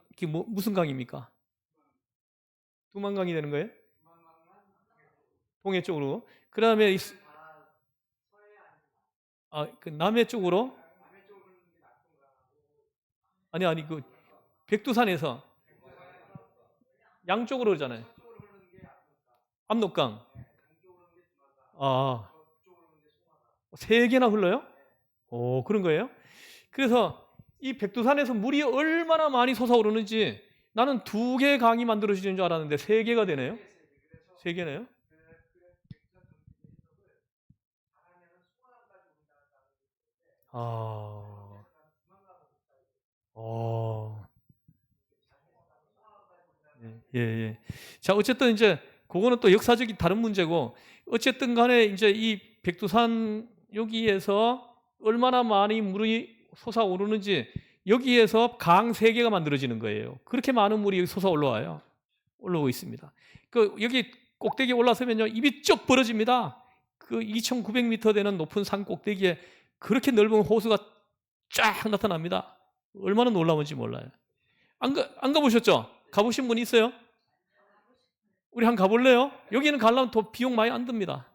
무슨 강입니까? 두만강이 되는 거예요? 동해 쪽으로. 그 다음에 남해 쪽으로? 아니 백두산에서 양쪽으로 흐르잖아요. 압록강. 세 개나 흘러요? 오, 그런 거예요? 그래서 이 백두산에서 물이 얼마나 많이 솟아오르는지 나는 2개의 강이 만들어지는 줄 알았는데 3개가 되네요. 3개네요. 예. 자, 어쨌든 이제 그거는 또 역사적인 다른 문제고 어쨌든 간에 이제 이 백두산 여기에서 얼마나 많이 물이 솟아오르는지 여기에서 강 3개가 만들어지는 거예요. 그렇게 많은 물이 여기 솟아 올라오고 있습니다. 여기 꼭대기에 올라서면요 입이 쭉 벌어집니다. 2,900m 되는 높은 산 꼭대기에 그렇게 넓은 호수가 쫙 나타납니다. 얼마나 놀라운지 몰라요. 안 가보셨죠? 가보신 분 있어요? 우리 한번 가볼래요? 여기는 가려면 더 비용 많이 안 듭니다.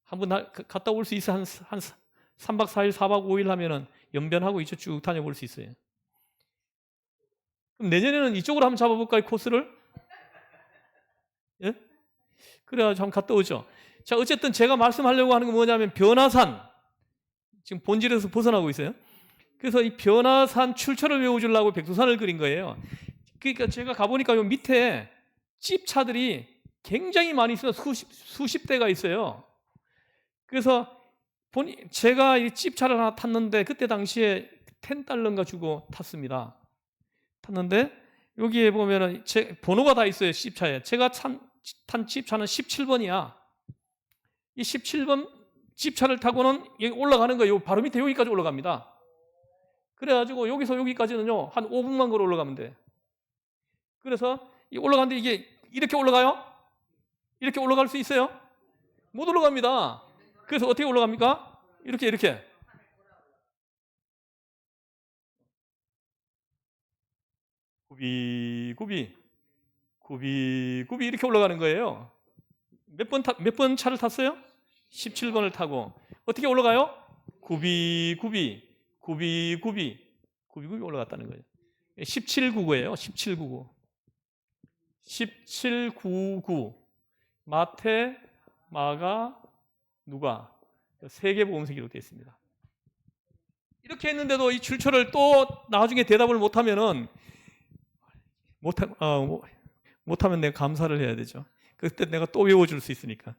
한번 갔다 올 수 있어. 한 3박 4일, 4박 5일 하면은 연변하고 이쪽 쭉 다녀볼 수 있어요. 그럼 내년에는 이쪽으로 한번 잡아볼까요? 코스를? 예? 그래가지고 한번 갔다 오죠. 자, 어쨌든 제가 말씀하려고 하는 건 뭐냐면 변화산. 지금 본질에서 벗어나고 있어요. 그래서 이 변화산 출처를 외워주려고 백두산을 그린 거예요. 그러니까 제가 가보니까 요 밑에 찝차들이 굉장히 많이 있어요. 수십 대가 있어요. 그래서 제가 이 집차를 하나 탔는데 그때 당시에 $10인가 주고 탔습니다. 탔는데 여기에 보면은 제 번호가 다 있어요. 집차에. 제가 탄 집차는 17번이야. 이 17번 집차를 타고는 여기 올라가는 거예요. 바로 밑에 여기까지 올라갑니다. 그래가지고 여기서 여기까지는요 한 5분만 걸어 올라가면 돼. 그래서 올라가는데 이게 이렇게 올라가요? 이렇게 올라갈 수 있어요? 못 올라갑니다. 그래서 어떻게 올라갑니까? 이렇게 굽이 이렇게 올라가는 거예요. 몇 번 차를 탔어요? 17번을 타고 어떻게 올라가요? 굽이 올라갔다는 거예요. 1799예요. 1799. 1799. 마태, 마가, 누가 세계복음서 기록되어 있습니다. 이렇게 했는데도 이 출처를 또 나중에 대답을 못하면은 못하면 내가 감사를 해야 되죠. 그때 내가 또 외워줄 수 있으니까.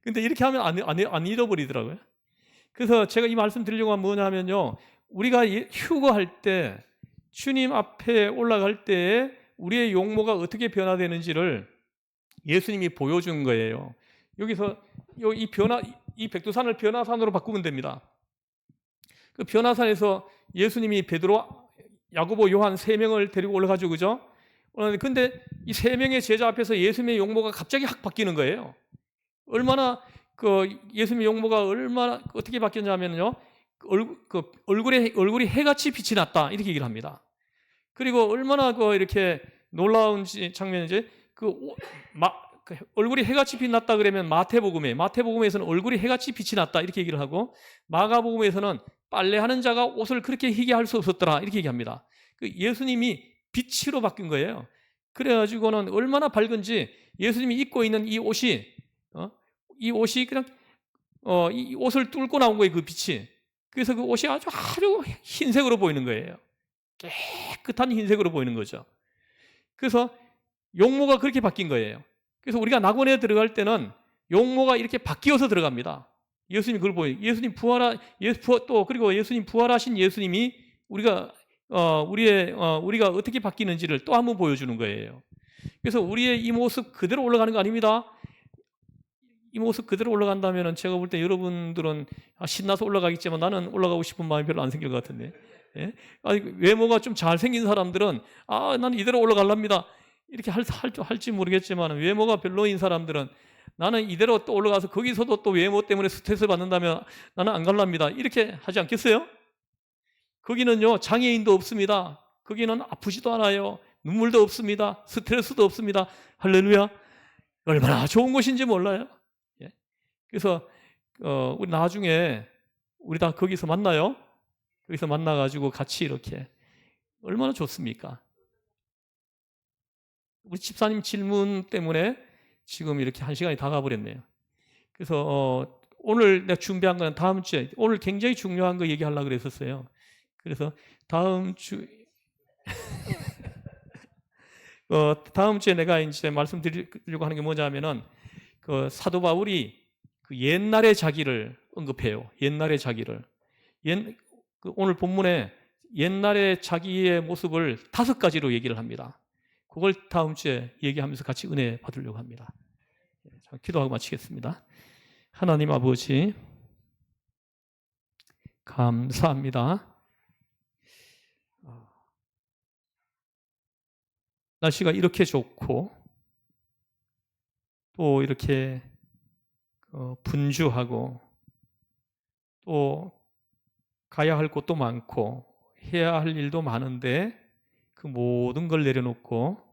근데 이렇게 하면 안 잃어버리더라고요. 그래서 제가 이 말씀 드리려고 하면 뭐냐면요. 우리가 휴거할 때 주님 앞에 올라갈 때 우리의 용모가 어떻게 변화되는지를 예수님이 보여준 거예요. 여기서 이 백두산을 변화산으로 바꾸면 됩니다. 그 변화산에서 예수님이 베드로, 야고보, 요한 3명을 데리고 올라가죠, 그죠? 근데 이 3명의 제자 앞에서 예수님의 용모가 갑자기 확 바뀌는 거예요. 얼마나 예수님의 용모가 얼마나 어떻게 바뀌었냐면요, 얼굴이 해같이 빛이 났다 이렇게 얘기를 합니다. 그리고 얼마나 이렇게 놀라운 장면인지 얼굴이 해같이 빛났다 그러면 마태복음에서는 얼굴이 해같이 빛이 났다 이렇게 얘기를 하고 마가복음에서는 빨래하는 자가 옷을 그렇게 희게 할 수 없었더라 이렇게 얘기합니다. 예수님이 빛으로 바뀐 거예요. 그래가지고는 얼마나 밝은지 예수님이 입고 있는 이 옷이 그냥 이 옷을 뚫고 나온 거예요. 그 빛이. 그래서 그 옷이 아주 흰색으로 보이는 거예요. 깨끗한 흰색으로 보이는 거죠. 그래서 용모가 그렇게 바뀐 거예요. 그래서 우리가 낙원에 들어갈 때는 용모가 이렇게 바뀌어서 들어갑니다. 예수님 그걸 보여요. 그리고 예수님 부활하신 예수님이 우리가 어떻게 바뀌는지를 또 한번 보여주는 거예요. 그래서 우리의 이 모습 그대로 올라가는 거 아닙니다. 이 모습 그대로 올라간다면 제가 볼 때 여러분들은 신나서 올라가겠지만 나는 올라가고 싶은 마음이 별로 안 생길 것 같은데. 예? 외모가 좀 잘생긴 사람들은 나는 이대로 올라가랍니다. 이렇게 할지 모르겠지만 외모가 별로인 사람들은 나는 이대로 또 올라가서 거기서도 또 외모 때문에 스트레스 받는다면 나는 안 갈랍니다. 이렇게 하지 않겠어요? 거기는요 장애인도 없습니다. 거기는 아프지도 않아요. 눈물도 없습니다. 스트레스도 없습니다. 할렐루야. 얼마나 좋은 곳인지 몰라요. 예? 그래서 우리 나중에 우리 다 거기서 만나요. 거기서 만나가지고 같이 이렇게 얼마나 좋습니까? 우리 집사님 질문 때문에 지금 이렇게 1시간이 다 가버렸네요. 그래서 오늘 내가 준비한 건 다음 주에 오늘 굉장히 중요한 거 얘기하려고 그랬었어요. 그래서 다음 주에 내가 이제 말씀드리려고 하는 게 뭐냐면은 사도 바울이 옛날의 자기를 언급해요. 옛날의 자기를. 오늘 본문에 옛날의 자기의 모습을 5가지로 얘기를 합니다. 그걸 다음 주에 얘기하면서 같이 은혜 받으려고 합니다. 자, 기도하고 마치겠습니다. 하나님 아버지, 감사합니다. 날씨가 이렇게 좋고 또 이렇게 분주하고 또 가야 할 곳도 많고 해야 할 일도 많은데 그 모든 걸 내려놓고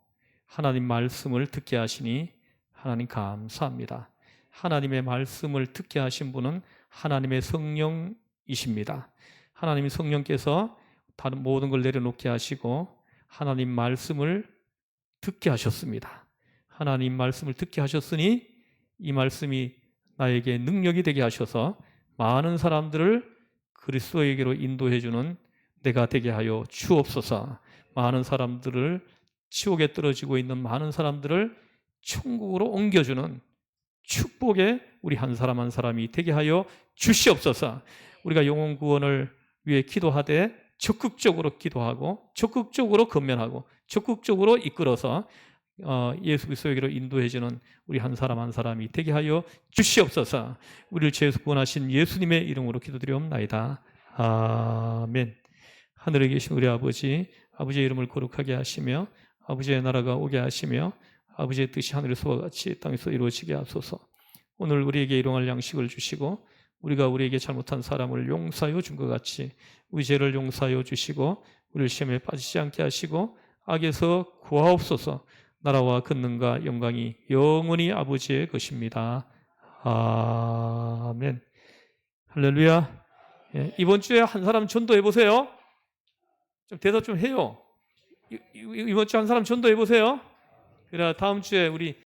하나님 말씀을 듣게 하시니 하나님 감사합니다. 하나님의 말씀을 듣게 하신 분은 하나님의 성령이십니다. 하나님의 성령께서 다른 모든 걸 내려놓게 하시고 하나님 말씀을 듣게 하셨습니다. 하나님 말씀을 듣게 하셨으니 이 말씀이 나에게 능력이 되게 하셔서 많은 사람들을 그리스도에게로 인도해주는 내가 되게 하여 주옵소서. 많은 사람들을 지옥에 떨어지고 있는 많은 사람들을 천국으로 옮겨주는 축복의 우리 한 사람 한 사람이 되게 하여 주시옵소서. 우리가 영혼 구원을 위해 기도하되 적극적으로 기도하고 적극적으로 건면하고 적극적으로 이끌어서 예수 그리스도에게로 인도해주는 우리 한 사람 한 사람이 되게 하여 주시옵소서. 우리를 죄에서 구원하신 예수님의 이름으로 기도드리옵나이다. 아멘. 하늘에 계신 우리 아버지, 아버지의 이름을 거룩하게 하시며 아버지의 나라가 오게 하시며 아버지의 뜻이 하늘에서와 같이 땅에서 이루어지게 하소서. 오늘 우리에게 일용할 양식을 주시고 우리가 우리에게 잘못한 사람을 용서하여 준 것 같이 우리 죄를 용서하여 주시고 우리를 시험에 빠지지 않게 하시고 악에서 구하옵소서. 나라와 권능과 영광이 영원히 아버지의 것입니다. 아멘. 할렐루야. 예, 이번 주에 한 사람 전도해 보세요. 좀 대답 좀 해요. 이번 주 한 사람 전도해 보세요. 그래 다음 주에 우리